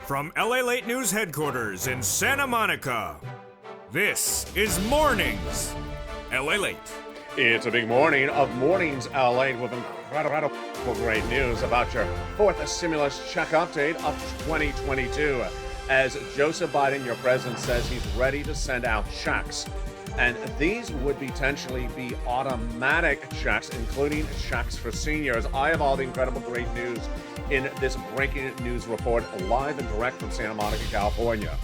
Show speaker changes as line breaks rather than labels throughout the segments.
From LALATE News headquarters in Santa Monica, this is Mornings LALATE.
It's a big morning of Mornings LA with incredible great news about your fourth stimulus check update of 2022. As Joseph Biden, your president, says he's ready to send out checks. And these would potentially be automatic checks, including checks for seniors. I have all the incredible great news in this breaking news report, live and direct from Santa Monica, California.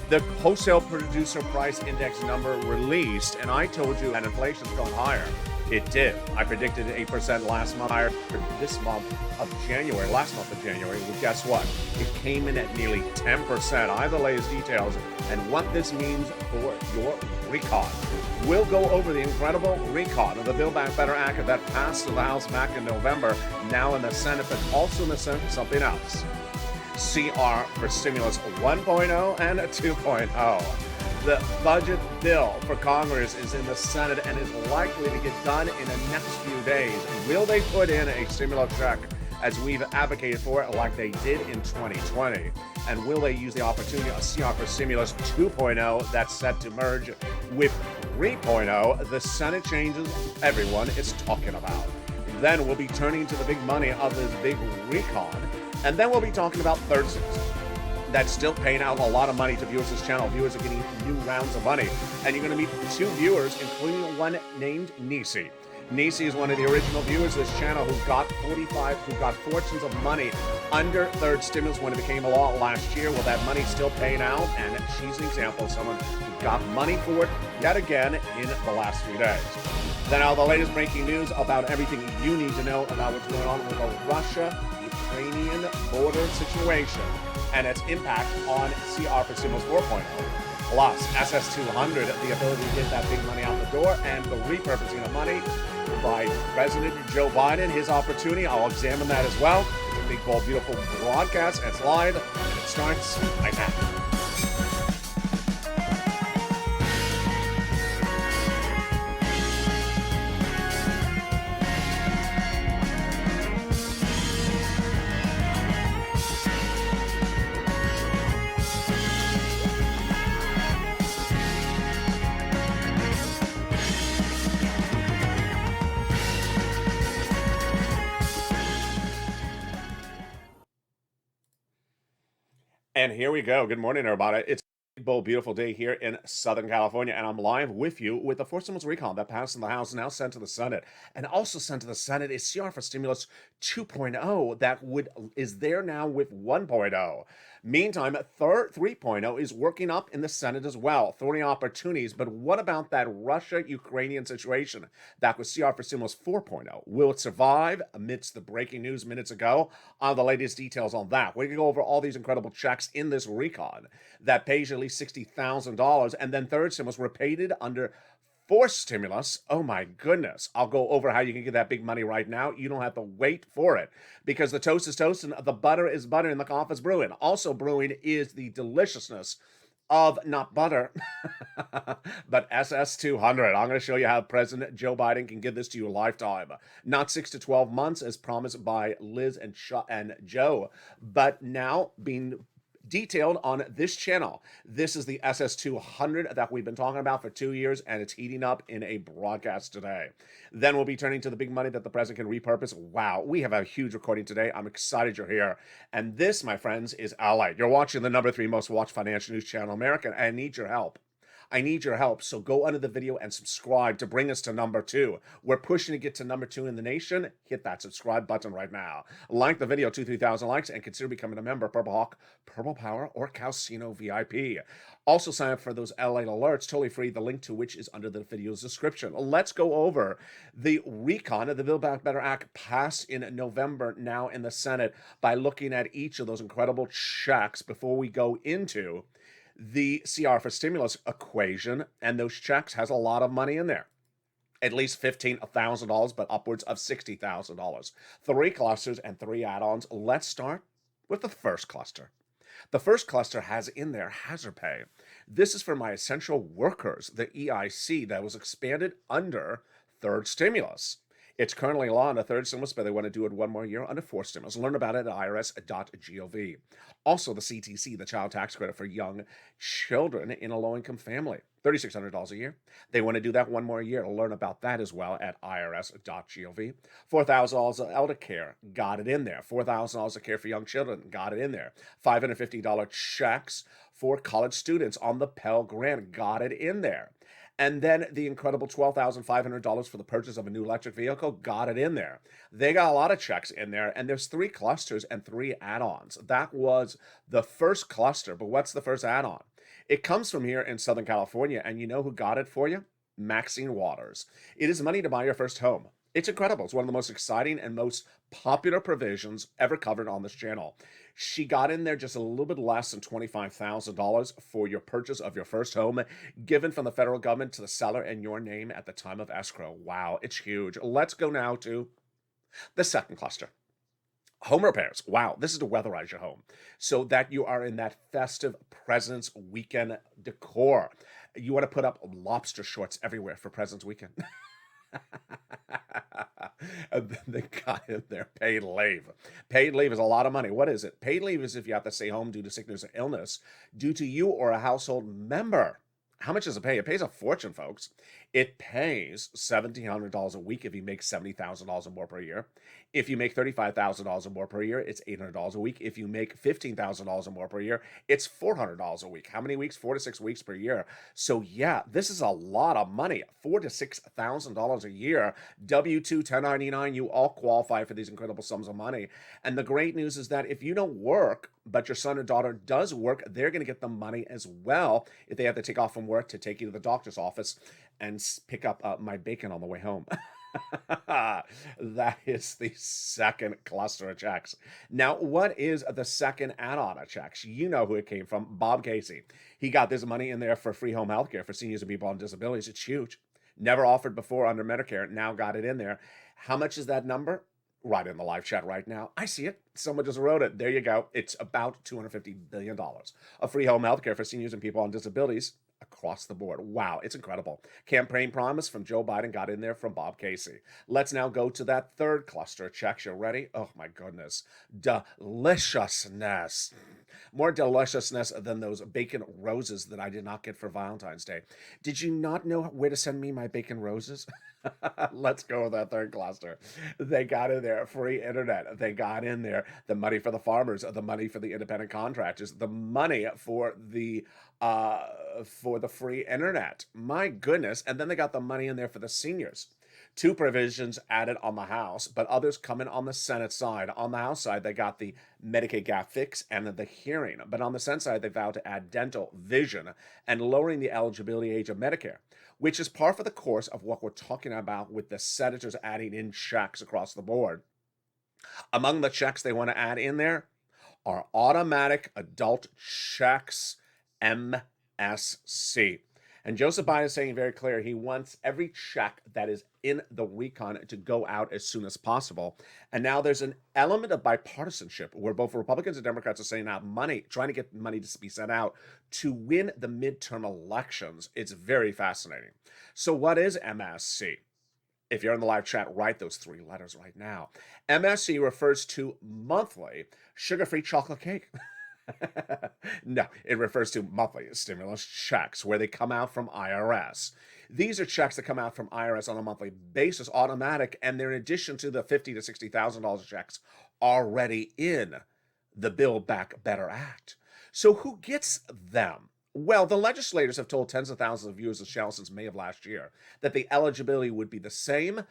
The wholesale producer price index number released, and I told you that inflation's going higher. It did. I predicted 8% last month, higher for this month of January, last month of January. Well, guess what? It came in at nearly 10%. I have the latest details and what this means for your recon. We'll go over the incredible recon of the Build Back Better Act that passed the House back in November, now in the Senate, but also in the Senate, something else. CR for Stimulus 1.0 and 2.0. The budget bill for Congress is in the Senate and is likely to get done in the next few days. Will they put in a stimulus check as we've advocated for it like they did in 2020? And will they use the opportunity of CR for Stimulus 2.0 that's set to merge with 3.0, the Senate changes everyone is talking about? Then we'll be turning to the big money of this big recon. And then we'll be talking about third stimulus. That's still paying out a lot of money to viewers of this channel. Viewers are getting new rounds of money. And you're going to meet two viewers, including one named Nisi. Nisi is one of the original viewers of this channel who got fortunes of money under third stimulus when it became a law last year. Well, that money's still paying out, and she's an example of someone who got money for it yet again in the last few days. Then all the latest breaking news about everything you need to know about what's going on with the Russia-Ukrainian border situation and its impact on CR for Stimulus 4.0. Plus, SS200, the ability to get that big money out the door, and the repurposing of money by President Joe Biden, his opportunity. I'll examine that as well. It's a big, bold, beautiful broadcast, and it's live, and it starts right now. And here we go. Good morning, everybody. It's a bold, beautiful day here in Southern California, and I'm live with you with the fourth stimulus recall that passed in the House, now sent to the Senate. And also sent to the Senate is CR for Stimulus 2.0 that is there now with 1.0. Meantime, 3.0 is working up in the Senate as well, 30 opportunities. But what about that Russia-Ukrainian situation? That was CR for Stimulus 4.0. Will it survive amidst the breaking news minutes ago? The latest details on that. We can go over all these incredible checks in this recon that pays at least $60,000, and then third stimulus repaid under fourth stimulus. Oh my goodness. I'll go over how you can get that big money right now. You don't have to wait for it because the toast is toast and the butter is butter and the coffee is brewing. Also brewing is the deliciousness of not butter, but SS200. I'm going to show you how President Joe Biden can give this to you a lifetime. Not 6 to 12 months as promised by Liz and Joe, but now being detailed on this channel. This is the SS200 that we've been talking about for 2 years, and it's heating up in a broadcast today. Then we'll be turning to the big money that the president can repurpose. Wow, we have a huge recording today. I'm excited you're here. And this, my friends, is LALATE. You're watching the number 3 most watched financial news channel in America, and I need your help. I need your help, so go under the video and subscribe to bring us to number 2. We're pushing to get to number 2 in the nation. Hit that subscribe button right now. Like the video, 3,000 likes, and consider becoming a member of Purple Hawk, Purple Power, or Calcino VIP. Also sign up for those LA alerts, totally free, the link to which is under the video's description. Let's go over the recon of the Build Back Better Act passed in November, now in the Senate, by looking at each of those incredible checks before we go into the CR for Stimulus equation, and those checks has a lot of money in there. At least $15,000, but upwards of $60,000. 3 clusters and 3 add-ons. Let's start with the first cluster. The first cluster has in there hazard pay. This is for my essential workers, the EIC that was expanded under third stimulus. It's currently law on the third stimulus, but they want to do it one more year under fourth stimulus. Learn about it at irs.gov. Also, the CTC, the child tax credit for young children in a low-income family, $3,600 a year. They want to do that one more year. Learn about that as well at irs.gov. $4,000 of elder care, got it in there. $4,000 of care for young children, got it in there. $550 checks for college students on the Pell Grant, got it in there. And then the incredible $12,500 for the purchase of a new electric vehicle, got it in there. They got a lot of checks in there, and there's 3 clusters and 3 add-ons. That was the first cluster, but what's the first add-on? It comes from here in Southern California, and you know who got it for you? Maxine Waters. It is money to buy your first home. It's incredible. It's one of the most exciting and most popular provisions ever covered on this channel. She got in there just a little bit less than $25,000 for your purchase of your first home, given from the federal government to the seller in your name at the time of escrow. Wow, it's huge. Let's go now to the second cluster. Home repairs. Wow, this is to weatherize your home so that you are in that festive President's Weekend decor. You want to put up lobster shorts everywhere for President's Weekend. And then they got in there paid leave. Paid leave is a lot of money. What is it? Paid leave is if you have to stay home due to sickness or illness due to you or a household member. How much does it pay? It pays a fortune, folks. It pays $1,700 a week if you make $70,000 or more per year. If you make $35,000 or more per year, it's $800 a week. If you make $15,000 or more per year, it's $400 a week. How many weeks? 4 to 6 weeks per year. So yeah, this is a lot of money. $4,000 to $6,000 a year. W-2, 1099, you all qualify for these incredible sums of money. And the great news is that if you don't work, but your son or daughter does work, they're going to get the money as well if they have to take off from work to take you to the doctor's office and pick up my bacon on the way home. That is the second cluster of checks. Now, what is the second add-on of checks? You know who it came from, Bob Casey. He got this money in there for free home health care for seniors and people on disabilities. It's huge. Never offered before under Medicare. Now got it in there. How much is that number? Right in the live chat right now. I see it. Someone just wrote it. There you go. It's about $250 billion of free home health care for seniors and people on disabilities across the board. Wow, it's incredible. Campaign promise from Joe Biden got in there from Bob Casey. Let's now go to that third cluster of checks. You ready? Oh my goodness. Deliciousness. More deliciousness than those bacon roses that I did not get for Valentine's Day. Did you not know where to send me my bacon roses? Let's go with that third cluster. They got in there free internet. They got in there the money for the farmers, the money for the independent contractors, the money for the free internet. My goodness. And then they got the money in there for the seniors. 2 provisions added on the House, but others coming on the Senate side. On the House side, they got the Medicaid gap fix and the hearing. But on the Senate side, they vowed to add dental, vision, and lowering the eligibility age of Medicare, which is par for the course of what we're talking about with the senators adding in checks across the board. Among the checks they want to add in there are automatic adult checks, MSC. And Joseph Biden is saying very clear, he wants every check that is in the recon to go out as soon as possible. And now there's an element of bipartisanship where both Republicans and Democrats are saying out money, trying to get money to be sent out to win the midterm elections. It's very fascinating. So what is MSC? If you're in the live chat, write those 3 letters right now. MSC refers to monthly sugar-free chocolate cake. No, it refers to monthly stimulus checks where they come out from IRS. These are checks that come out from IRS on a monthly basis, automatic, and they're in addition to the $50,000 to $60,000 checks already in the Build Back Better Act. So who gets them? Well, the legislators have told tens of thousands of viewers of the channel since May of last year that the eligibility would be the same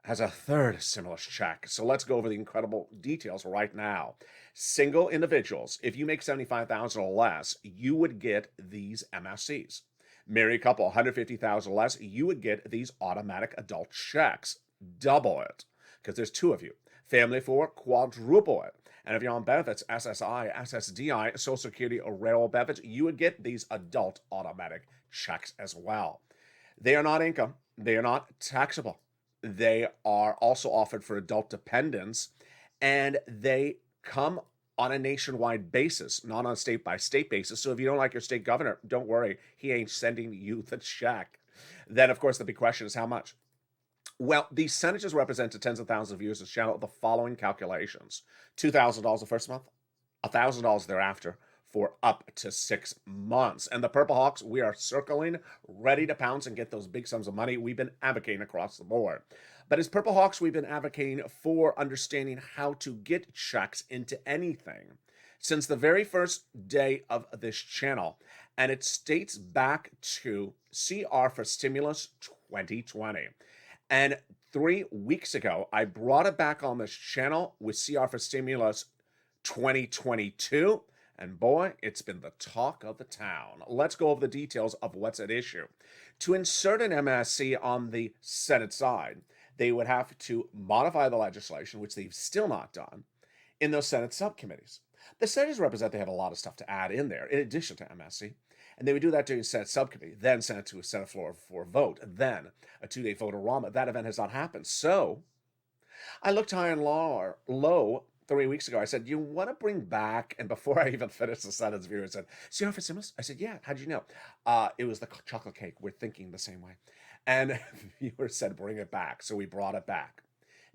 as a third stimulus check. So let's go over the incredible details right now. Single individuals, if you make $75,000 or less, you would get these MSCs. Married couple, $150,000 or less, you would get these automatic adult checks. Double it, because there's 2 of you. Family 4, quadruple it. And if you're on benefits, SSI, SSDI, Social Security, or railroad benefits, you would get these adult automatic checks as well. They are not income. They are not taxable. They are also offered for adult dependents, and they come on a nationwide basis, not on a state-by-state basis. So if you don't like your state governor, don't worry. He ain't sending you the check. Then, of course, the big question is how much? Well, these senators represent to tens of thousands of viewers of this channel the following calculations: $2,000 the first month, $1,000 thereafter for up to 6 months. And the Purple Hawks, we are circling, ready to pounce and get those big sums of money we've been advocating across the board. But as Purple Hawks, we've been advocating for understanding how to get checks into anything since the very first day of this channel. And it dates back to CR for Stimulus 2020. And 3 weeks ago, I brought it back on this channel with CR for Stimulus 2022. And boy, it's been the talk of the town. Let's go over the details of what's at issue. To insert an MSC on the Senate side, they would have to modify the legislation, which they've still not done, in those Senate subcommittees. The senators represent they have a lot of stuff to add in there, in addition to MSC. And they would do that during Senate subcommittee, then send it to a Senate floor for a vote, then a 2-day vote-a-rama. That event has not happened. So I looked high and low 3 weeks ago. I said, you want to bring back, and before I even finished the Senate's view, I said, CR for Stimulus? I said, yeah, how'd you know? It was the chocolate cake. We're thinking the same way. And viewer said, bring it back. So we brought it back.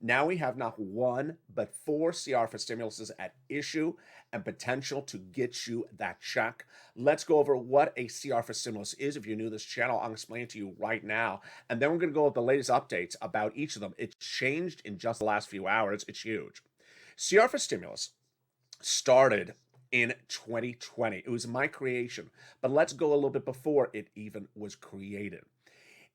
Now we have not one, but 4 CR for Stimuluses at issue and potential to get you that check. Let's go over what a CR for Stimulus is. If you're new to this channel, I'll explain it to you right now. And then we're going to go over the latest updates about each of them. It's changed in just the last few hours. It's huge. CR for Stimulus started in 2020. It was my creation. But let's go a little bit before it even was created.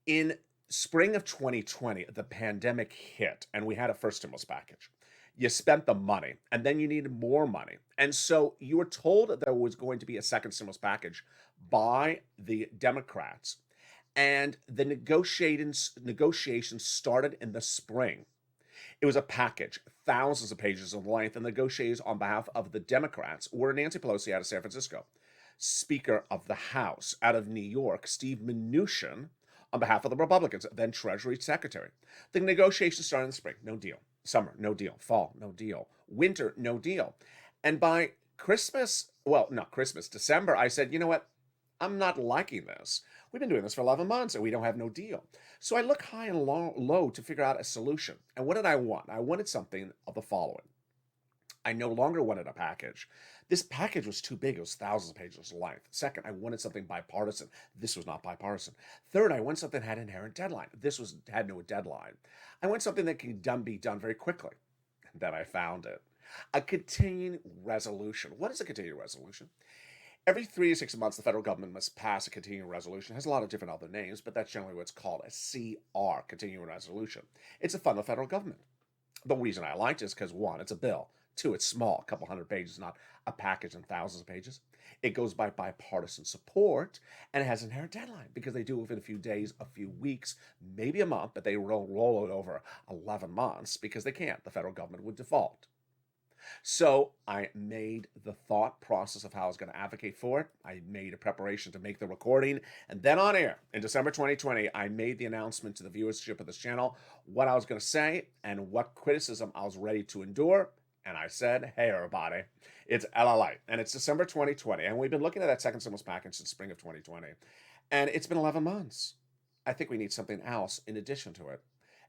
In spring of 2020, the pandemic hit, and we had a first stimulus package. You spent the money, and then you needed more money. And so you were told that there was going to be a second stimulus package by the Democrats, and the negotiations started in the spring. It was a package, thousands of pages in length, and negotiators on behalf of the Democrats were Nancy Pelosi out of San Francisco, Speaker of the House out of New York, Steve Mnuchin, on behalf of the Republicans, then Treasury Secretary. The negotiations started in the spring, no deal. Summer, no deal. Fall, no deal. Winter, no deal. And by Christmas, well, not Christmas, December, I said, you know what? I'm not liking this. We've been doing this for 11 months and we don't have no deal. So I look high and low to figure out a solution. And what did I want? I wanted something of the following. I no longer wanted a package. This package was too big. It was thousands of pages length. Second, I wanted something bipartisan. This was not bipartisan. Third, I wanted something that had an inherent deadline. This had no deadline. I want something that can be done very quickly. And then I found it. A continuing resolution. What is a continuing resolution? Every 3 to 6 months, the federal government must pass a continuing resolution. It has a lot of different other names, but that's generally what's called a CR, continuing resolution. It's a fund of the federal government. The reason I liked it is because, 1, it's a bill. 2, it's small, a couple hundred pages, not a package in thousands of pages. It goes by bipartisan support, and it has an inherent deadline because they do it within a few days, a few weeks, maybe a month, but they roll it over 11 months because they can't. The federal government would default. So I made the thought process of how I was going to advocate for it. I made a preparation to make the recording. And then on air in December 2020, I made the announcement to the viewership of this channel, what I was going to say and what criticism I was ready to endure. And I said, hey, everybody, it's LALATE. And it's December 2020. And we've been looking at that second stimulus package since spring of 2020. And it's been 11 months. I think we need something else in addition to it.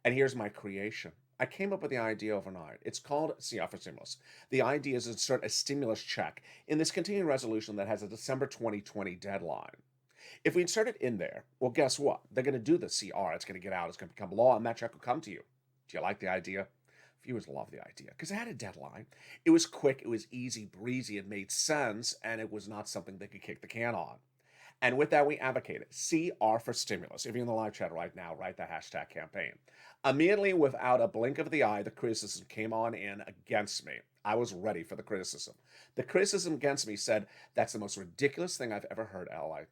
And here's my creation. I came up with the idea overnight. It's called CR for Stimulus. The idea is to insert a stimulus check in this continuing resolution that has a December 2020 deadline. If we insert it in there, well, guess what? They're going to do the CR. It's going to get out. It's going to become law, and that check will come to you. Do you like the idea? Viewers love the idea because it had a deadline. It was quick. It was easy breezy. It made sense, and it was not something they could kick the can on. And with that, we advocated CR for Stimulus. If you're in the live chat right now, write the hashtag campaign. Immediately, without a blink of the eye, the criticism came on in against me. I was ready for the criticism. The criticism against me said, that's the most ridiculous thing I've ever heard, ally.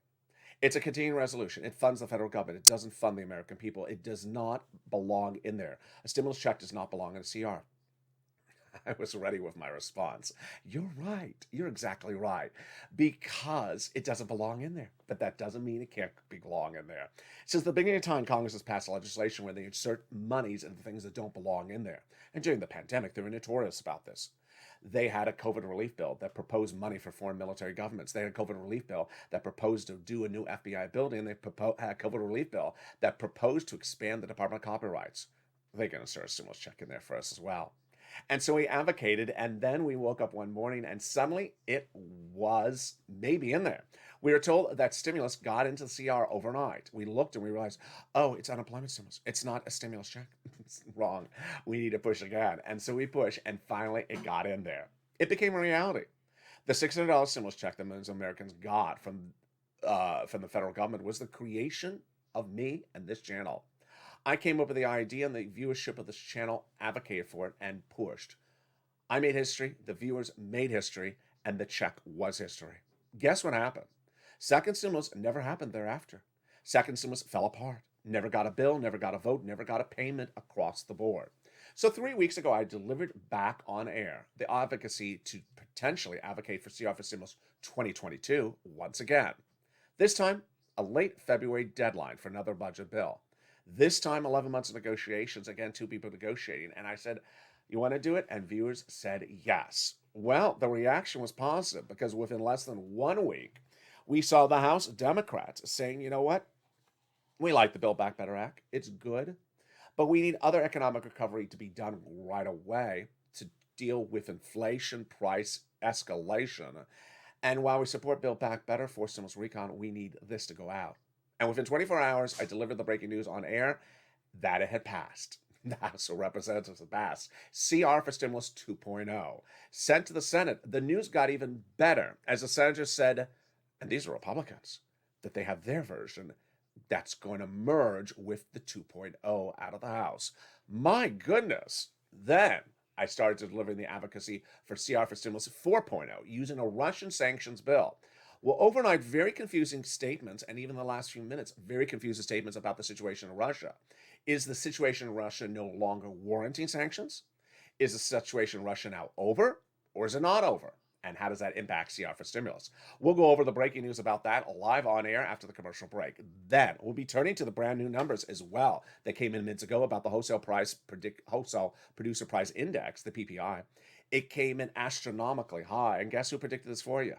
It's a continuing resolution. It funds the federal government. It doesn't fund the American people. It does not belong in there. A stimulus check does not belong in a CR. I was ready with my response. You're right. You're exactly right. Because it doesn't belong in there. But that doesn't mean it can't belong in there. Since the beginning of time, Congress has passed legislation where they insert monies into things that don't belong in there. And during the pandemic, they were notorious about this. They had a COVID relief bill that proposed money for foreign military governments. They had a COVID relief bill that proposed to do a new FBI building. They had a COVID relief bill that proposed to expand the Department of Copyrights. They're going to start a stimulus check in there for us as well. And so we advocated, and then we woke up one morning and suddenly it was maybe in there. We were told that stimulus got into the CR overnight. We looked and we realized, oh, it's unemployment stimulus. It's not a stimulus check. It's wrong. We need to push again. And so we pushed, and finally it got in there. It became a reality. The $600 stimulus check that millions of Americans got from the federal government was the creation of me and this channel. I came up with the idea, and the viewership of this channel advocated for it and pushed. I made history, the viewers made history, and the check was history. Guess what happened? Second stimulus never happened thereafter. Second stimulus fell apart. Never got a bill, never got a vote, never got a payment across the board. So 3 weeks ago, I delivered back on air the advocacy to potentially advocate for CR for Stimulus 2022 once again. This time, a late February deadline for another budget bill. This time, 11 months of negotiations, again, 2 people negotiating. And I said, you want to do it? And viewers said yes. Well, the reaction was positive because within less than 1 week, we saw the House Democrats saying, you know what? We like the Build Back Better Act. It's good. But we need other economic recovery to be done right away to deal with inflation, price escalation. And while we support Build Back Better for stimulus recon, we need this to go out. And within 24 hours, I delivered the breaking news on air that it had passed. The House of Representatives had passed. CR for Stimulus 2.0. Sent to the Senate, the news got even better as the senators said, and these are Republicans, that they have their version that's going to merge with the 2.0 out of the House. My goodness. Then I started delivering the advocacy for CR for Stimulus 4.0 using a Russian sanctions bill. Well, overnight, very confusing statements, and even the last few minutes, very confusing statements about the situation in Russia. Is the situation in Russia no longer warranting sanctions? Is the situation in Russia now over, or is it not over? And how does that impact CR for Stimulus? We'll go over the breaking news about that live on air after the commercial break. Then we'll be turning to the brand new numbers as well that came in minutes ago about the wholesale producer price index, the PPI. It came in astronomically high, and guess who predicted this for you?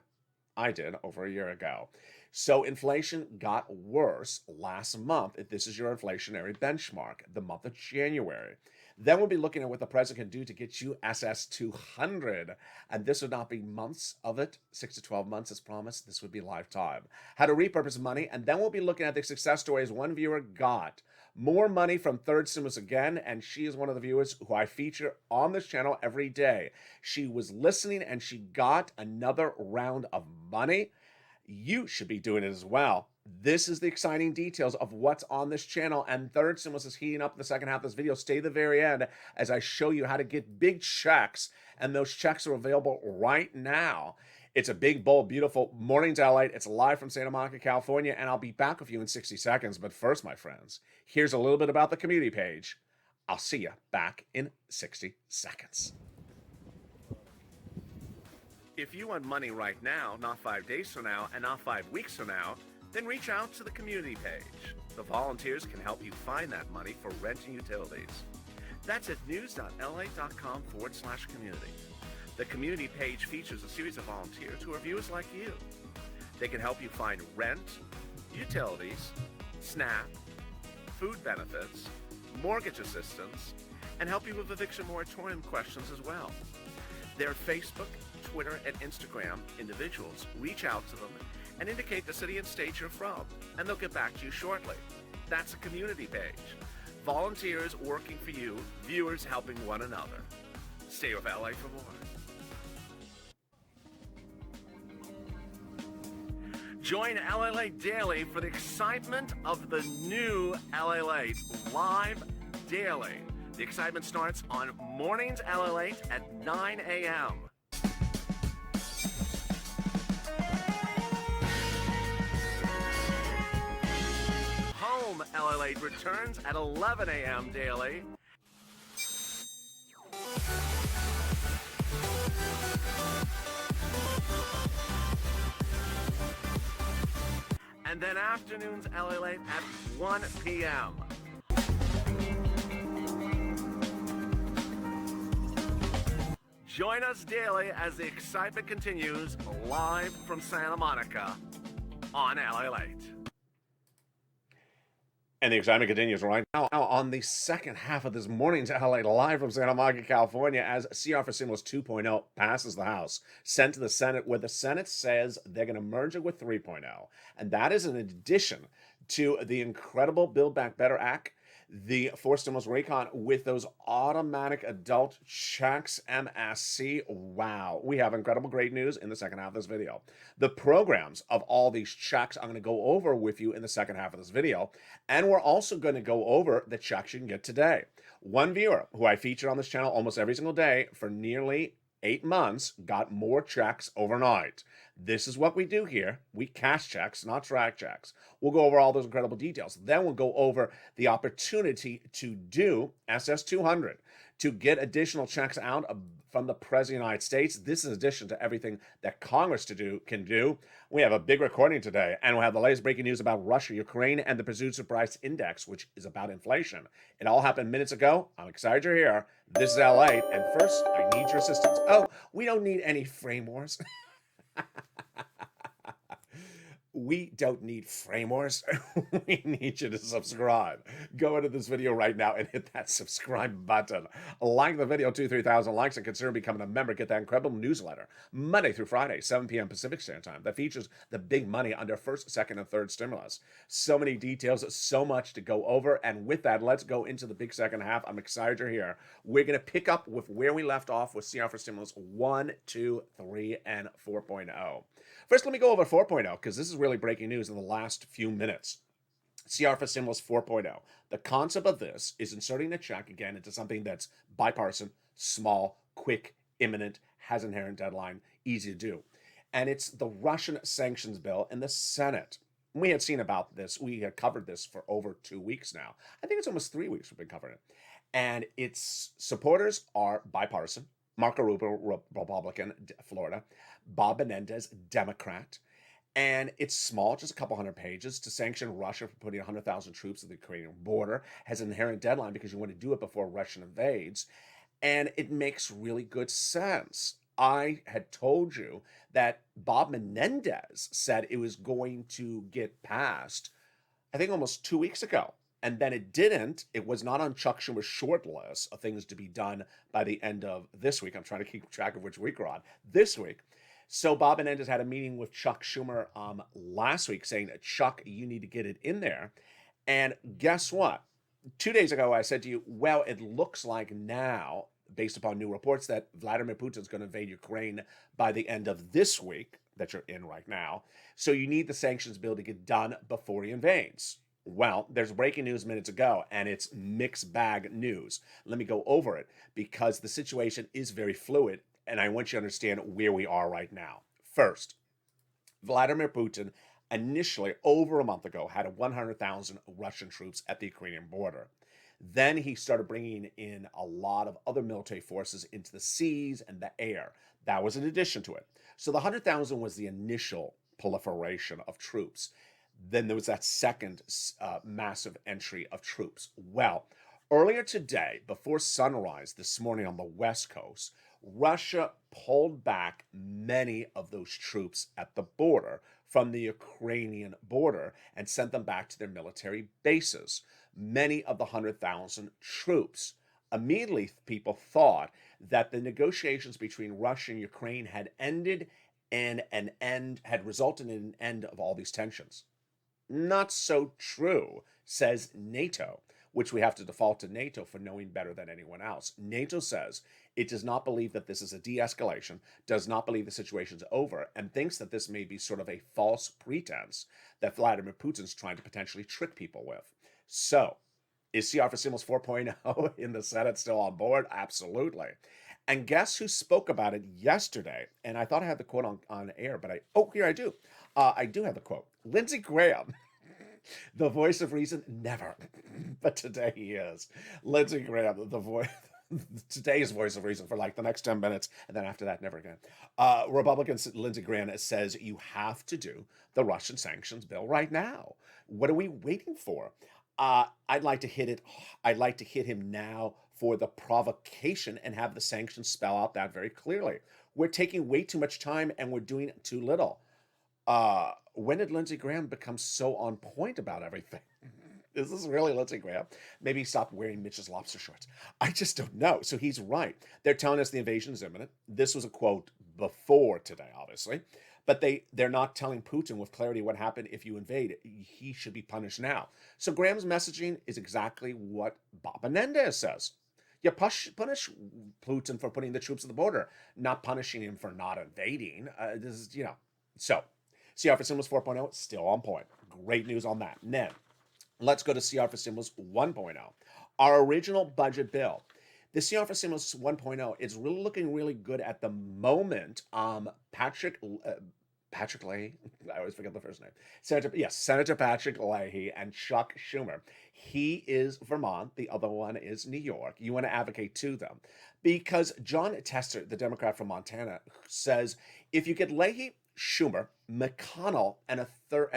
I did over a year ago. So inflation got worse last month. This is your inflationary benchmark, the month of January. Then we'll be looking at what the president can do to get you SS200. And this would not be months of it, 6 to 12 months as promised. This would be lifetime. How to repurpose money. And then we'll be looking at the success stories one viewer got more money from third stimulus again. And she is one of the viewers who I feature on this channel every day. She was listening and she got another round of money. You should be doing it as well. This is the exciting details of what's on this channel, and third stimulus is heating up the second half of this video. Stay to the very end as I show you how to get big checks, and those checks are available right now. It's a big, bold, beautiful Mornings LALATE. It's live from Santa Monica, California, and I'll be back with you in 60 seconds. But first, my friends, here's a little bit about the community page. I'll see you back in 60 seconds. If you want money right now, not 5 days from now, and not 5 weeks from now, then reach out to the community page. The volunteers can help you find that money for rent and utilities. That's at news.lalate.com/community. The community page features a series of volunteers who are viewers like you. They can help you find rent, utilities, SNAP, food benefits, mortgage assistance, and help you with eviction moratorium questions as well. Their Facebook, Twitter, and Instagram individuals reach out to them and indicate the city and state you're from, and they'll get back to you shortly. That's a community page. Volunteers working for you, viewers helping one another. Stay with LA for more. Join LALATE Daily for the excitement of the new LALATE live daily. The excitement starts on Mornings LALATE at 9 a.m. Home LALATE returns at 11 a.m. daily. And then afternoons LALATE at 1 p.m. Join us daily as the excitement continues live from Santa Monica on LALATE. And the excitement continues right now on the second half of this morning's LA Live from Santa Monica, California, as CR for Stimulus 2.0 passes the House, sent to the Senate, where the Senate says they're going to merge it with 3.0. And that is in addition to the incredible Build Back Better Act, the forced stimulus recon with those automatic adult checks, MSC. Wow, we have incredible great news in the second half of this video. The programs of all these checks I'm going to go over with you in the second half of this video, and we're also going to go over the checks you can get today. One viewer who I feature on this channel almost every single day for nearly 8 months got more checks overnight. This is what we do here. We cash checks, not track checks. We'll go over all those incredible details. Then we'll go over the opportunity to do SS200, to get additional checks out from the President of the United States. This is in addition to everything that Congress can do. We have a big recording today, and we'll have the latest breaking news about Russia, Ukraine, and the Producer Price Index, which is about inflation. It all happened minutes ago. I'm excited you're here. This is LA, and first, I need your assistance. Oh, we don't need any frame wars. We don't need frame wars. We need you to subscribe. Go into this video right now and hit that subscribe button. Like the video, 3,000 likes, and consider becoming a member. Get that incredible newsletter Monday through Friday, 7 p.m. Pacific Standard Time, that features the big money under first, second, and third stimulus. So many details, so much to go over. And with that, let's go into the big second half. I'm excited you're here. We're going to pick up with where we left off with CR for Stimulus 1, 2, 3, and 4.0. First, let me go over 4.0 because this is really breaking news in the last few minutes. CR for Stimulus 4.0. The concept of this is inserting a check again into something that's bipartisan, small, quick, imminent, has inherent deadline, easy to do. And it's the Russian sanctions bill in the Senate. We had seen about this. We had covered this for over 2 weeks now. I think it's almost 3 weeks we've been covering it. And its supporters are bipartisan. Marco Rubio, Republican, Florida. Bob Menendez, Democrat. And it's small, just a couple hundred pages, to sanction Russia for putting 100,000 troops at the Ukrainian border. Has an inherent deadline because you want to do it before Russia invades. And it makes really good sense. I had told you that Bob Menendez said it was going to get passed, I think almost 2 weeks ago. And then it didn't. It was not on Chuck Schumer's short list of things to be done by the end of this week. I'm trying to keep track of which week we're on. This week. So Bob Menendez had a meeting with Chuck Schumer last week saying, Chuck, you need to get it in there. And guess what? 2 days ago, I said to you, well, it looks like now, based upon new reports, that Vladimir Putin's going to invade Ukraine by the end of this week that you're in right now. So you need the sanctions bill to get done before he invades. Well, there's breaking news minutes ago, and it's mixed bag news. Let me go over it because the situation is very fluid, and I want you to understand where we are right now. First, Vladimir Putin initially, over a month ago, had 100,000 Russian troops at the Ukrainian border. Then he started bringing in a lot of other military forces into the seas and the air. That was in addition to it. So the 100,000 was the initial proliferation of troops. Then there was that second massive entry of troops. Well, earlier today, before sunrise this morning on the West Coast, Russia pulled back many of those troops at the border from the Ukrainian border and sent them back to their military bases. Many of the 100,000 troops. Immediately, people thought that the negotiations between Russia and Ukraine had ended and had resulted in an end of all these tensions. Not so true, says NATO, which we have to default to NATO for knowing better than anyone else. NATO says it does not believe that this is a de-escalation, does not believe the situation's over, and thinks that this may be sort of a false pretense that Vladimir Putin's trying to potentially trick people with. So, is CR for Stimulus 4.0 in the Senate still on board? Absolutely. And guess who spoke about it yesterday? And I thought I had the quote on air, but here I do. I do have the quote. Lindsey Graham, the voice of reason, never. But today he is. Lindsey Graham, today's voice of reason for like the next 10 minutes. And then after that, never again. Republican Lindsey Graham says you have to do the Russian sanctions bill right now. What are we waiting for? I'd like to hit him now for the provocation and have the sanctions spell out that very clearly. We're taking way too much time and we're doing too little. When did Lindsey Graham become so on point about everything? Is this really Lindsey Graham? Maybe he stopped wearing Mitch's lobster shorts. I just don't know. So he's right. They're telling us the invasion is imminent. This was a quote before today, obviously. But they're not telling Putin with clarity what happened if you invade. He should be punished now. So Graham's messaging is exactly what Bob Menendez says. You punish Putin for putting the troops at the border, not punishing him for not invading. This is, So CR for Stimulus 4.0, still on point. Great news on that. And then let's go to CR for Stimulus 1.0, our original budget bill. The CR for Stimulus 1.0 is really looking really good at the moment. Patrick Leahy, I always forget the first name. Senator Patrick Leahy and Chuck Schumer. He is Vermont. The other one is New York. You want to advocate to them because John Tester, the Democrat from Montana, says if you get Leahy, Schumer, McConnell, and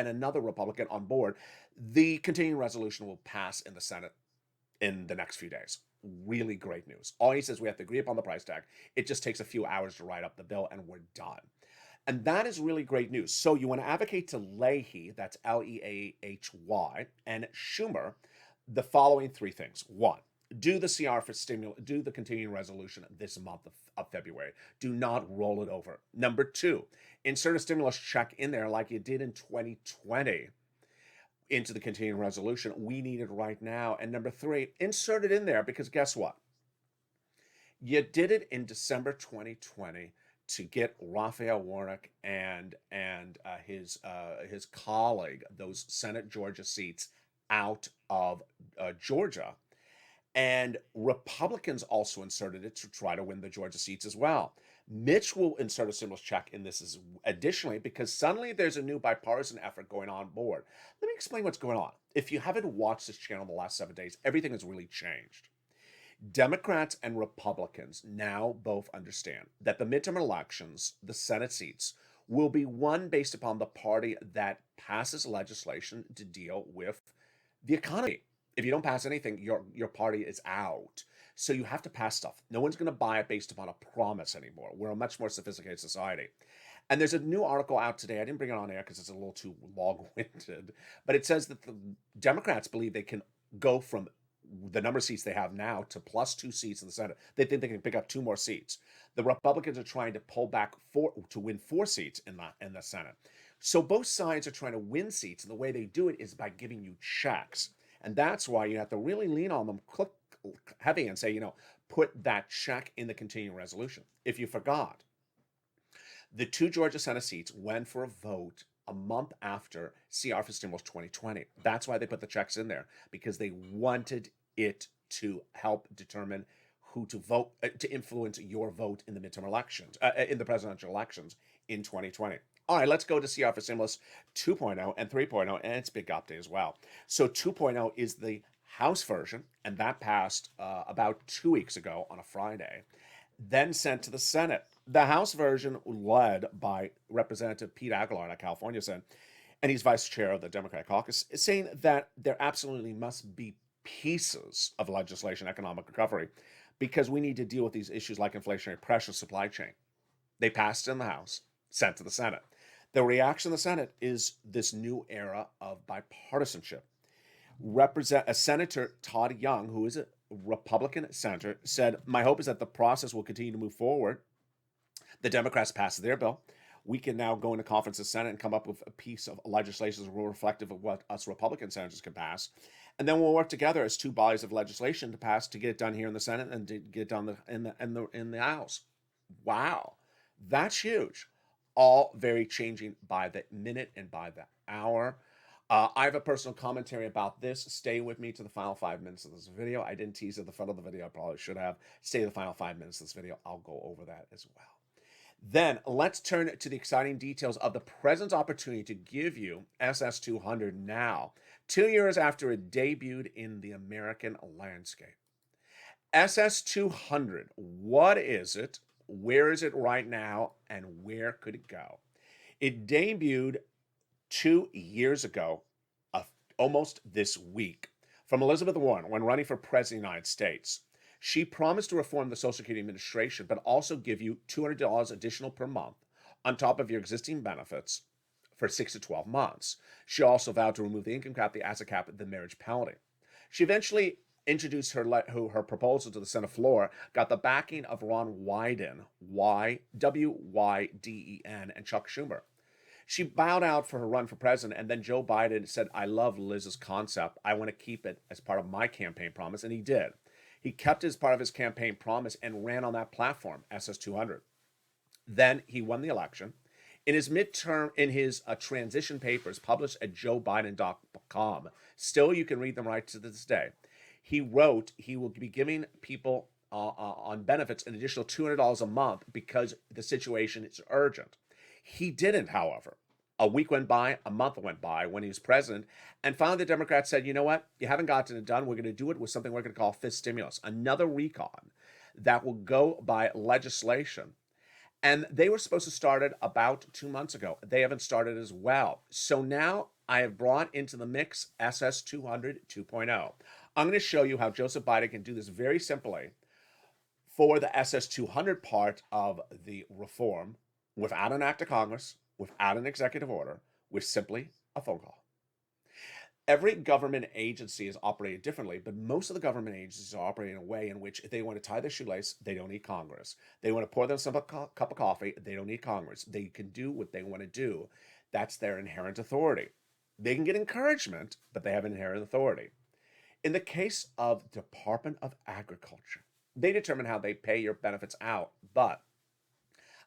another Republican on board, the continuing resolution will pass in the Senate in the next few days. Really great news. All he says, we have to agree upon the price tag. It just takes a few hours to write up the bill and we're done. And that is really great news. So you want to advocate to Leahy, that's Leahy, and Schumer, the following three things. One, do the CR for stimulus, do the continuing resolution this month of February. Do not roll it over. Number two, insert a stimulus check in there like you did in 2020 into the continuing resolution. We need it right now. And number three, insert it in there because guess what? You did it in December 2020 to get Raphael Warnock and his colleague, those Senate Georgia seats, out of Georgia. And Republicans also inserted it to try to win the Georgia seats as well. Mitch will insert a stimulus check in this additionally because suddenly there's a new bipartisan effort going on board. Let me explain what's going on. If you haven't watched this channel the last 7 days, everything has really changed. Democrats and Republicans now both understand that the midterm elections, the Senate seats, will be won based upon the party that passes legislation to deal with the economy. If you don't pass anything, your party is out. So you have to pass stuff. No one's going to buy it based upon a promise anymore. We're a much more sophisticated society. And there's a new article out today. I didn't bring it on air because it's a little too long-winded. But it says that the Democrats believe they can go from the number of seats they have now to plus 2 seats in the Senate. They think they can pick up 2 more seats. The Republicans are trying to pull back to win 4 seats in the Senate. So both sides are trying to win seats. And the way they do it is by giving you checks. And that's why you have to really lean on them heavy and say, put that check in the continuing resolution. If you forgot, the 2 Georgia Senate seats went for a vote a month after CR for Stimulus 2020. That's why they put the checks in there, because they wanted it to help determine who to vote, to influence your vote in the midterm elections, in the presidential elections in 2020. All right, let's go to CR for Stimulus 2.0 and 3.0, and it's big update as well. So 2.0 is the House version, and that passed about 2 weeks ago on a Friday, then sent to the Senate. The House version, led by Representative Pete Aguilar in California Senate, and he's vice chair of the Democratic caucus, is saying that there absolutely must be pieces of legislation, economic recovery, because we need to deal with these issues like inflationary pressure, supply chain. They passed in the House, sent to the Senate. The reaction of the Senate is this new era of bipartisanship. Senator Todd Young, who is a Republican senator, said, "My hope is that the process will continue to move forward. The Democrats passed their bill. We can now go into conference in the Senate and come up with a piece of legislation that's reflective of what us Republican senators can pass. And then we'll work together as 2 bodies of legislation to pass to get it done here in the Senate and to get it done in the House." Wow, that's huge. All very changing by the minute and by the hour. I have a personal commentary about this. Stay with me to the final 5 minutes of this video. I didn't tease at the front of the video. I probably should have. Stay the final 5 minutes of this video. I'll go over that as well. Then let's turn to the exciting details of the president's opportunity to give you SS200 now, 2 years after it debuted in the American landscape. SS200, what is it? Where is it right now? And where could it go? It debuted 2 years ago, almost this week, from Elizabeth Warren when running for president of the United States. She promised to reform the Social Security Administration, but also give you $200 additional per month on top of your existing benefits for 6 to 12 months. She also vowed to remove the income cap, the asset cap, and the marriage penalty. She eventually introduced her proposal to the Senate floor, got the backing of Ron Wyden, W-Y-D-E-N, and Chuck Schumer. She bowed out for her run for president, and then Joe Biden said, I love Liz's concept. I want to keep it as part of my campaign promise, and he did. He kept it as part of his campaign promise and ran on that platform, SS200. Then he won the election. In his transition papers published at joebiden.com, still you can read them right to this day, he wrote he will be giving people on benefits an additional $200 a month because the situation is urgent. He didn't, however. A week went by, a month went by when he was president, and finally the Democrats said, you know what, you haven't gotten it done. We're going to do it with something we're going to call fifth stimulus, another recon that will go by legislation. And they were supposed to start it about 2 months ago. They haven't started as well. So now I have brought into the mix SS200 2.0. I'm going to show you how Joseph Biden can do this very simply for the SS200 part of the reform without an act of Congress, without an executive order, with simply a phone call. Every government agency is operating differently, but most of the government agencies are operating in a way in which if they want to tie their shoelace, they don't need Congress. They want to pour themselves a cup of coffee, they don't need Congress. They can do what they want to do. That's their inherent authority. They can get encouragement, but they have inherent authority. In the case of Department of Agriculture, they determine how they pay your benefits out, but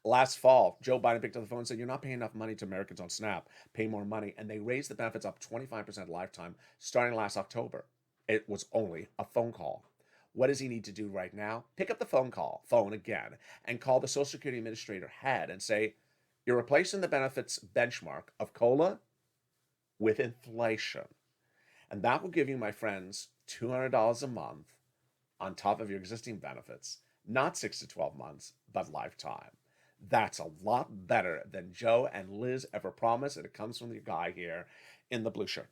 last fall, Joe Biden picked up the phone and said, you're not paying enough money to Americans on SNAP. Pay more money. And they raised the benefits up 25% lifetime starting last October. It was only a phone call. What does he need to do right now? Pick up the phone again, and call the Social Security Administrator head and say, you're replacing the benefits benchmark of COLA with inflation. And that will give you, my friends, $200 a month on top of your existing benefits, not 6 to 12 months, but lifetime. That's a lot better than Joe and Liz ever promised, and it comes from the guy here in the blue shirt.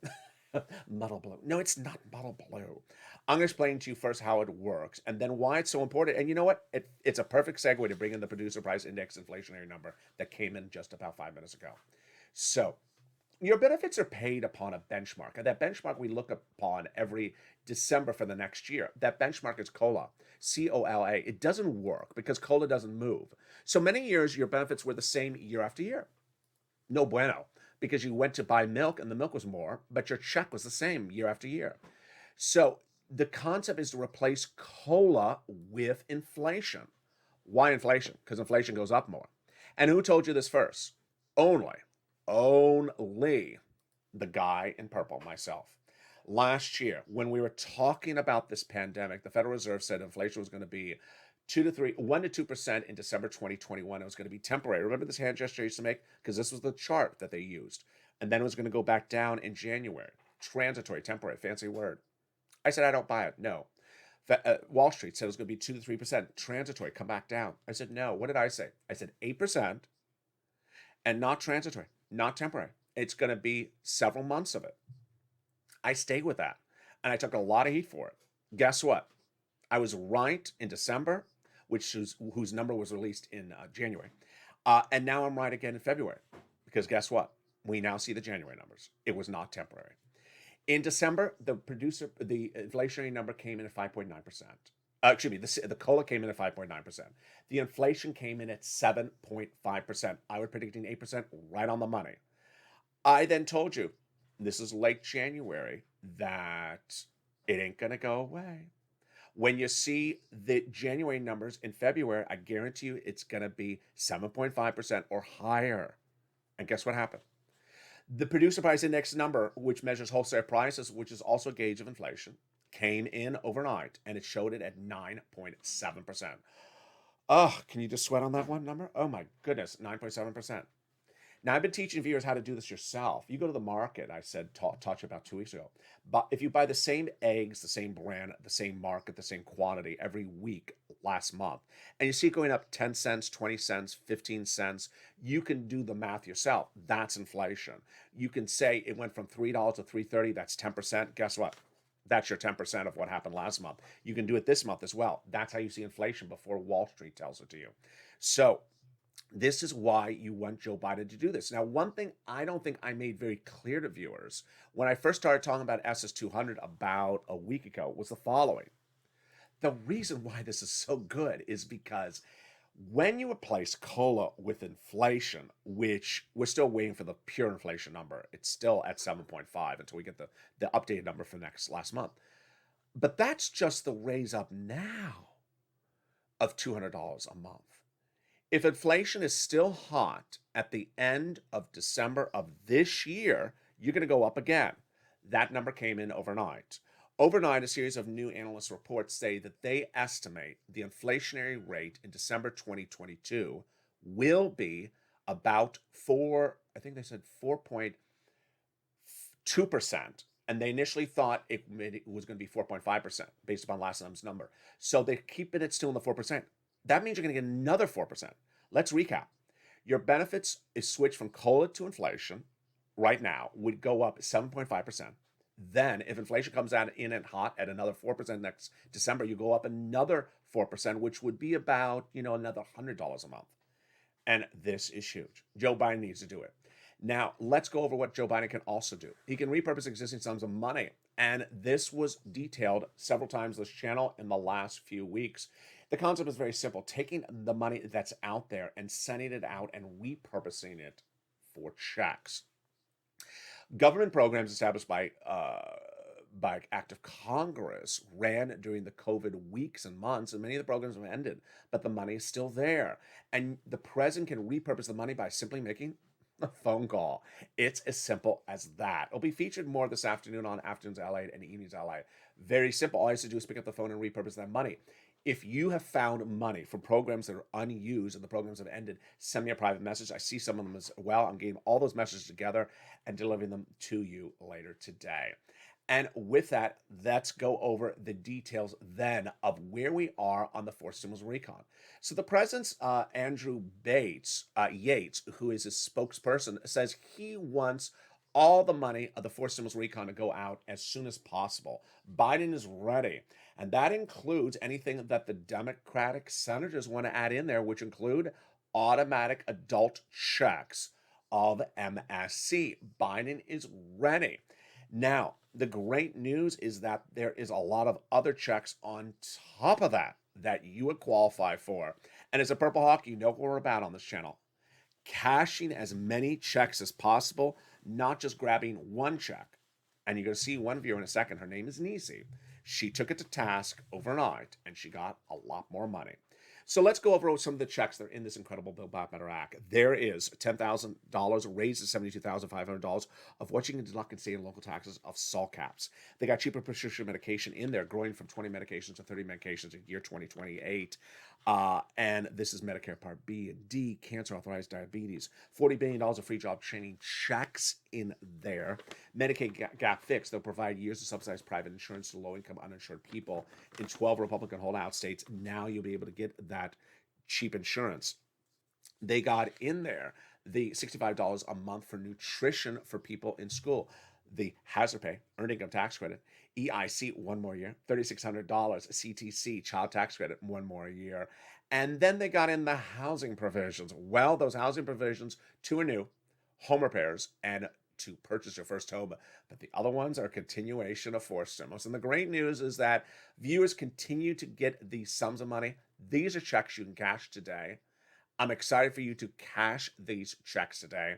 Muddle blue. No, it's not muddle blue. I'm going to explain to you first how it works, and then why it's so important. And you know what? It's a perfect segue to bring in the producer price index inflationary number that came in just about 5 minutes ago. So your benefits are paid upon a benchmark, and that benchmark we look upon every December for the next year. That benchmark is COLA, C-O-L-A. It doesn't work because COLA doesn't move. So many years, your benefits were the same year after year. No bueno, because you went to buy milk and the milk was more, but your check was the same year after year. So the concept is to replace COLA with inflation. Why inflation? Because inflation goes up more. And who told you this first? Only the guy in purple, myself. Last year, when we were talking about this pandemic, the Federal Reserve said inflation was going to be 1 to 2% in December 2021. It was going to be temporary. Remember this hand gesture I used to make? Because this was the chart that they used. And then it was going to go back down in January. Transitory, temporary, fancy word. I said, I don't buy it. No. Wall Street said it was going to be 2 to 3%. Transitory, come back down. I said, no. What did I say? I said 8% and not transitory, not temporary. It's going to be several months of it. I stayed with that, and I took a lot of heat for it. Guess what? I was right in December, whose number was released in January, and now I'm right again in February, because guess what? We now see the January numbers. It was not temporary. In December, the inflationary number came in at 5.9%. The COLA came in at 5.9%. The inflation came in at 7.5%. I was predicting 8%, right on the money. I then told you, this is late January, that it ain't going to go away. When you see the January numbers in February, I guarantee you it's going to be 7.5% or higher. And guess what happened? The producer price index number, which measures wholesale prices, which is also a gauge of inflation, came in overnight, and it showed it at 9.7%. Oh, can you just sweat on that one number? Oh my goodness, 9.7%. Now, I've been teaching viewers how to do this yourself. You go to the market, I said, taught you about 2 weeks ago. But if you buy the same eggs, the same brand, the same market, the same quantity every week last month, and you see it going up 10 cents, 20 cents, 15 cents, you can do the math yourself. That's inflation. You can say it went from $3 to $3.30. That's 10%. Guess what? That's your 10% of what happened last month. You can do it this month as well. That's how you see inflation before Wall Street tells it to you. So this is why you want Joe Biden to do this. Now, one thing I don't think I made very clear to viewers when I first started talking about SS200 about a week ago was the following. The reason why this is so good is because when you replace COLA with inflation, which we're still waiting for the pure inflation number, it's still at 7.5 until we get the updated number for last month. But that's just the raise up now of $200 a month. If inflation is still hot at the end of December of this year, you're going to go up again. That number came in overnight. Overnight, a series of new analyst reports say that they estimate the inflationary rate in December 2022 will be about 4.2%. And they initially thought it was going to be 4.5% based upon last month's number. So they're keeping it still in the 4%. That means you're going to get another 4%. Let's recap. Your benefits is switched from COLA to inflation right now would go up 7.5%. Then if inflation comes out in and hot at another 4% next December, you go up another 4%, which would be about, another $100 a month. And this is huge. Joe Biden needs to do it. Now, let's go over what Joe Biden can also do. He can repurpose existing sums of money. And this was detailed several times on this channel in the last few weeks. The concept is very simple. Taking the money that's out there and sending it out and repurposing it for checks. Government programs established by act of Congress ran during the COVID weeks and months, and many of the programs have ended, but the money is still there. And the president can repurpose the money by simply making a phone call. It's as simple as that. It'll be featured more this afternoon on Afternoons LA and Evenings LA. Very simple. All you have to do is pick up the phone and repurpose that money. If you have found money from programs that are unused and the programs have ended, send me a private message. I see some of them as well. I'm getting all those messages together and delivering them to you later today. And with that, let's go over the details then of where we are on the forced stimulus recon. So the president's Andrew Yates, who is his spokesperson, says he wants all the money of the forced stimulus recon to go out as soon as possible. Biden is ready. And that includes anything that the Democratic senators want to add in there, which include automatic adult checks of MSC. Biden is ready. Now, the great news is that there is a lot of other checks on top of that you would qualify for. And as a Purple Hawk, you know what we're about on this channel. Cashing as many checks as possible, not just grabbing one check. And you're going to see one viewer in a second. Her name is Nisi. She took it to task overnight, and she got a lot more money. So let's go over some of the checks that are in this incredible Build Back Better Act. There is $10,000 raised to $72,500 of what you can deduct in state and local taxes of SALT caps. They got cheaper prescription medication in there, growing from 20 medications to 30 medications in year 2028. And this is Medicare Part B and D, cancer, authorized diabetes. $40 billion of free job training checks in there. Medicaid gap fix. They'll provide years of subsidized private insurance to low-income uninsured people in 12 Republican holdout states. Now you'll be able to get that cheap insurance. They got in there the $65 a month for nutrition for people in school. The hazard pay, earned income tax credit, EIC, one more year, $3,600, CTC, child tax credit, one more year. And then they got in the housing provisions. Well, those housing provisions, two are new, home repairs, and to purchase your first home. But the other ones are a continuation of forced stimulus. And the great news is that viewers continue to get these sums of money. These are checks you can cash today. I'm excited for you to cash these checks today.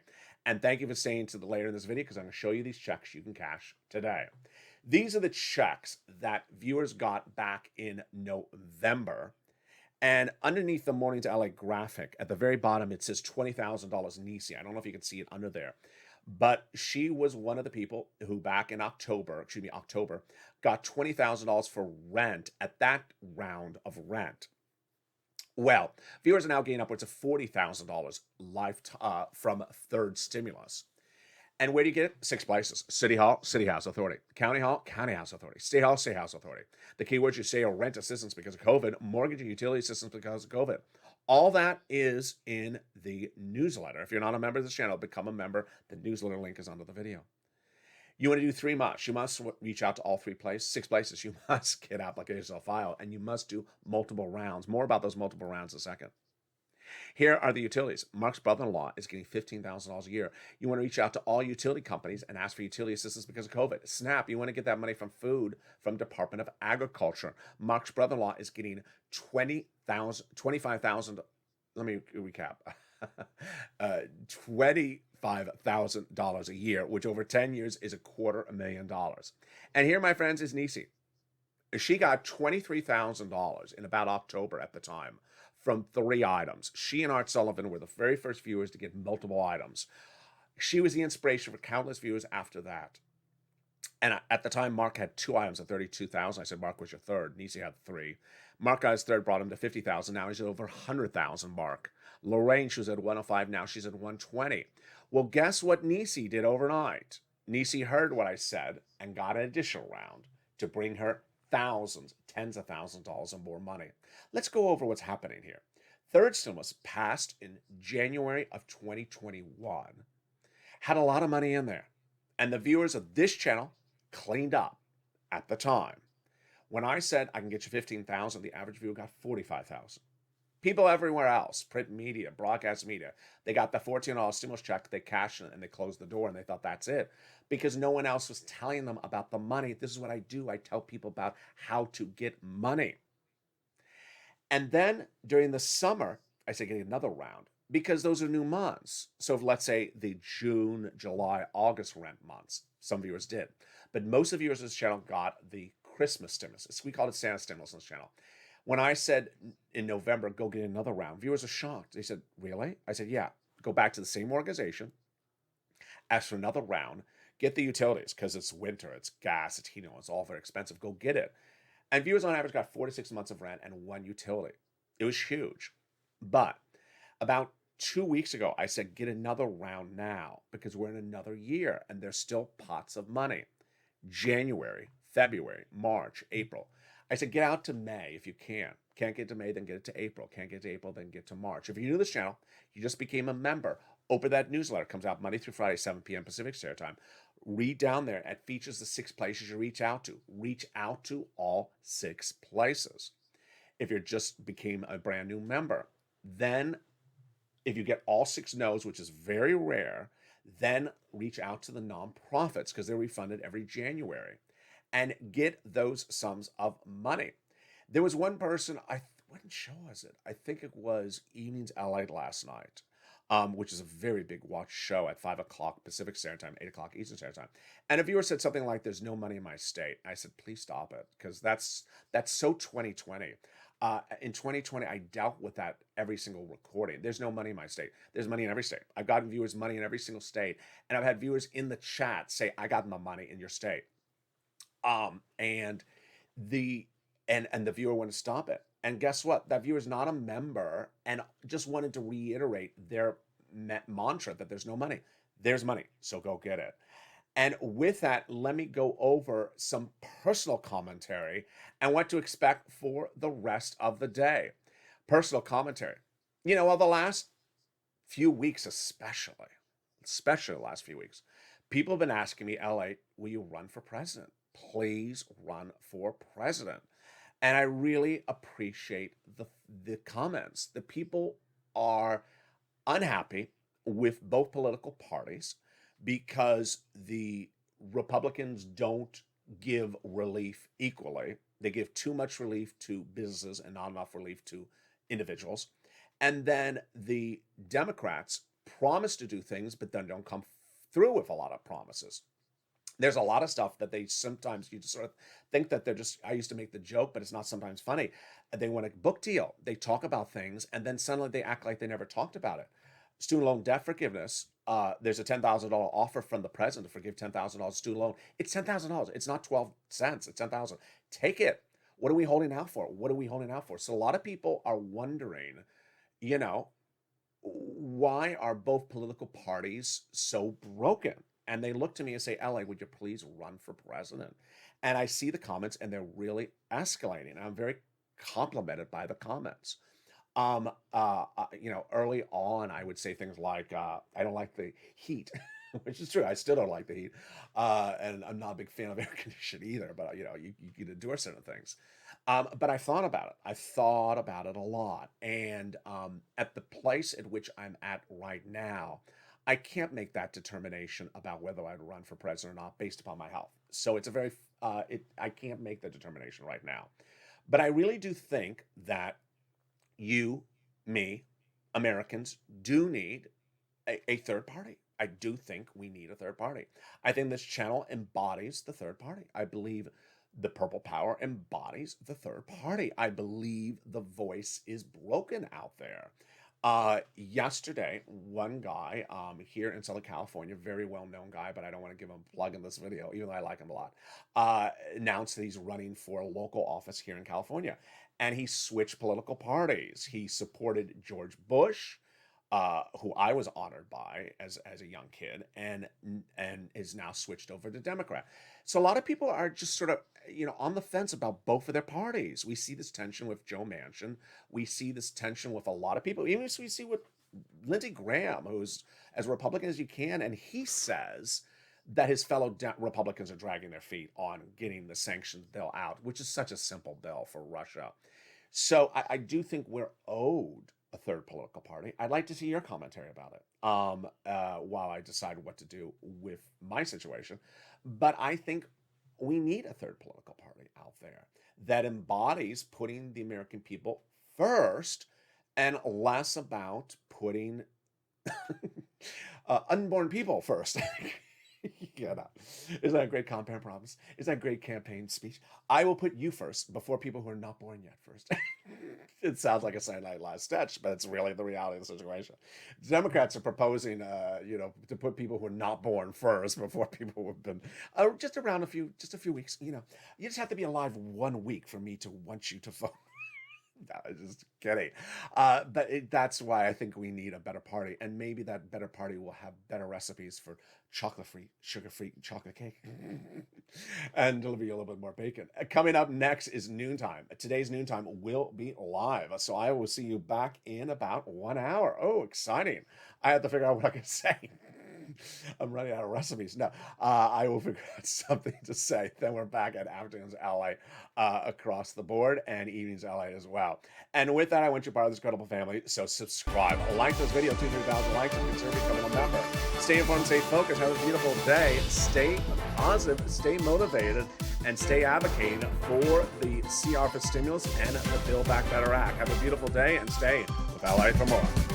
And thank you for staying to the later in this video because I'm going to show you these checks you can cash today. These are the checks that viewers got back in November. And underneath the Mornings LA graphic, at the very bottom, it says $20,000 Nisi. I don't know if you can see it under there. But she was one of the people who back in October, got $20,000 for rent at that round of rent. Well, viewers are now getting upwards of $40,000 from third stimulus. And where do you get it? 6 places. City Hall, City House Authority. County Hall, County House Authority. State Hall, State House Authority. The keywords you say are rent assistance because of COVID, mortgage and utility assistance because of COVID. All that is in the newsletter. If you're not a member of this channel, become a member. The newsletter link is under the video. You want to do 3 months. You must reach out to all 6 places. You must get applications on file, and you must do multiple rounds. More about those multiple rounds in a second. Here are the utilities. Mark's brother-in-law is getting $15,000 a year. You want to reach out to all utility companies and ask for utility assistance because of COVID. SNAP, you want to get that money from food from Department of Agriculture. Mark's brother-in-law is getting $25,000. Let me recap. $25,000 a year, which over 10 years is $250,000. And here, my friends, is Nisi. She got $23,000 in about October at the time from 3 items. She and Art Sullivan were the very first viewers to get multiple items. She was the inspiration for countless viewers after that. And at the time, Mark had 2 items at $32,000. I said, Mark was your third. Nisi had 3. Mark got his third, brought him to $50,000. Now he's at over $100,000 Mark. Lorraine, she was at 105. Now she's at 120. Well, guess what Nisi did overnight? Nisi heard what I said and got an additional round to bring her thousands, tens of thousands of dollars and more money. Let's go over what's happening here. Third stimulus passed in January of 2021. Had a lot of money in there. And the viewers of this channel cleaned up at the time. When I said I can get you $15,000, the average viewer got $45,000. People everywhere else, print media, broadcast media, they got the $14 stimulus check, they cashed it, and they closed the door, and they thought that's it. Because no one else was telling them about the money. This is what I do. I tell people about how to get money. And then during the summer, I say get another round because those are new months. So if, let's say the June, July, August rent months, some viewers did. But most of the viewers of this channel got the Christmas stimulus. We call it Santa stimulus on this channel. When I said in November, go get another round, viewers are shocked. They said, really? I said, yeah. Go back to the same organization, ask for another round, get the utilities because it's winter, it's gas, it's heating, it's all very expensive. Go get it. And viewers on average got 4 to 6 months of rent and 1 utility. It was huge. But about 2 weeks ago, I said, get another round now because we're in another year and there's still pots of money. January, February, March, April. I said, get out to May if you can. Can't get to May, then get it to April. Can't get to April, then get to March. If you're new to this channel, you just became a member. Open that newsletter. Comes out Monday through Friday, 7 p.m. Pacific Standard Time. Read down there. It features the 6 places you reach out to. Reach out to all 6 places. If you just became a brand new member, then if you get all 6 no's, which is very rare, then reach out to the nonprofits because they're refunded every January. And get those sums of money. There was one person, what show was it? I think it was Evenings LALATE last night, which is a very big watch show at 5 o'clock Pacific Standard Time, 8 o'clock Eastern Standard Time. And a viewer said something like, there's no money in my state. I said, please stop it, because that's so 2020. In 2020, I dealt with that every single recording. There's no money in my state. There's money in every state. I've gotten viewers money in every single state. And I've had viewers in the chat say, I got my money in your state. And the viewer wanted to stop it. And guess what? That viewer is not a member and just wanted to reiterate their mantra that there's no money. There's money, so go get it. And with that, let me go over some personal commentary and what to expect for the rest of the day. Personal commentary. You know, well, the last few weeks especially the last few weeks, people have been asking me, LA, will you run for president? Please run for president. And I really appreciate the comments. The people are unhappy with both political parties because the Republicans don't give relief equally. They give too much relief to businesses and not enough relief to individuals. And then the Democrats promise to do things, but then don't come through with a lot of promises. There's a lot of stuff that they sometimes, you just sort of think that they're just, I used to make the joke, but it's not sometimes funny. They want a book deal. They talk about things, and then suddenly they act like they never talked about it. Student loan debt forgiveness, there's a $10,000 offer from the president to forgive $10,000 student loan. It's $10,000. It's not 12 cents. It's $10,000. Take it. What are we holding out for? What are we holding out for? So a lot of people are wondering, you know, why are both political parties so broken? And they look to me and say, LA, would you please run for president? And I see the comments and they're really escalating. I'm very complimented by the comments. Early on, I would say things like, I don't like the heat, which is true. I still don't like the heat. And I'm not a big fan of air conditioning either, but you can endure certain things. But I thought about it. I thought about it a lot. And at the place at which I'm at right now, I can't make that determination about whether I'd run for president or not based upon my health. So it's a very, I can't make the determination right now. But I really do think that you, me, Americans do need a third party. I do think we need a third party. I think this channel embodies the third party. I believe the Purple Power embodies the third party. I believe the voice is broken out there. Yesterday, one guy here in Southern California, very well-known guy, but I don't want to give him a plug in this video, even though I like him a lot, announced that he's running for a local office here in California. And he switched political parties. He supported George Bush, who I was honored by as a young kid, and is now switched over to Democrat. So a lot of people are just sort of on the fence about both of their parties. We see this tension with Joe Manchin. We see this tension with a lot of people. Even we see with Lindsey Graham, who's as Republican as you can, and he says that his fellow Republicans are dragging their feet on getting the sanctions bill out, which is such a simple bill for Russia. So I do think we're owed a third political party. I'd like to see your commentary about it while I decide what to do with my situation. But I think we need a third political party out there that embodies putting the American people first and less about putting unborn people first. Isn't that a great compound promise? Is that a great campaign speech? I will put you first before people who are not born yet first. It sounds like a Saturday Night Live sketch, but it's really the reality of the situation. Democrats are proposing, to put people who are not born first before people who have been just a few weeks. You just have to be alive 1 week for me to want you to vote. No, I'm just kidding. That's why I think we need a better party. And maybe that better party will have better recipes for chocolate-free, sugar-free chocolate cake. And it'll be a little bit more bacon. Coming up next is Noontime. Today's Noontime will be live. So I will see you back in about 1 hour. Oh, exciting. I have to figure out what I can say. I'm running out of recipes. No, I will figure out something to say. Then we're back at Afternoons LA across the board and Evenings LA as well. And with that, I want you part of this incredible family. So subscribe, like this video, 2,000 likes, and consider becoming a member. Stay informed, stay focused, have a beautiful day. Stay positive, stay motivated, and stay advocating for the CR for stimulus and the Build Back Better Act. Have a beautiful day and stay with LA for more.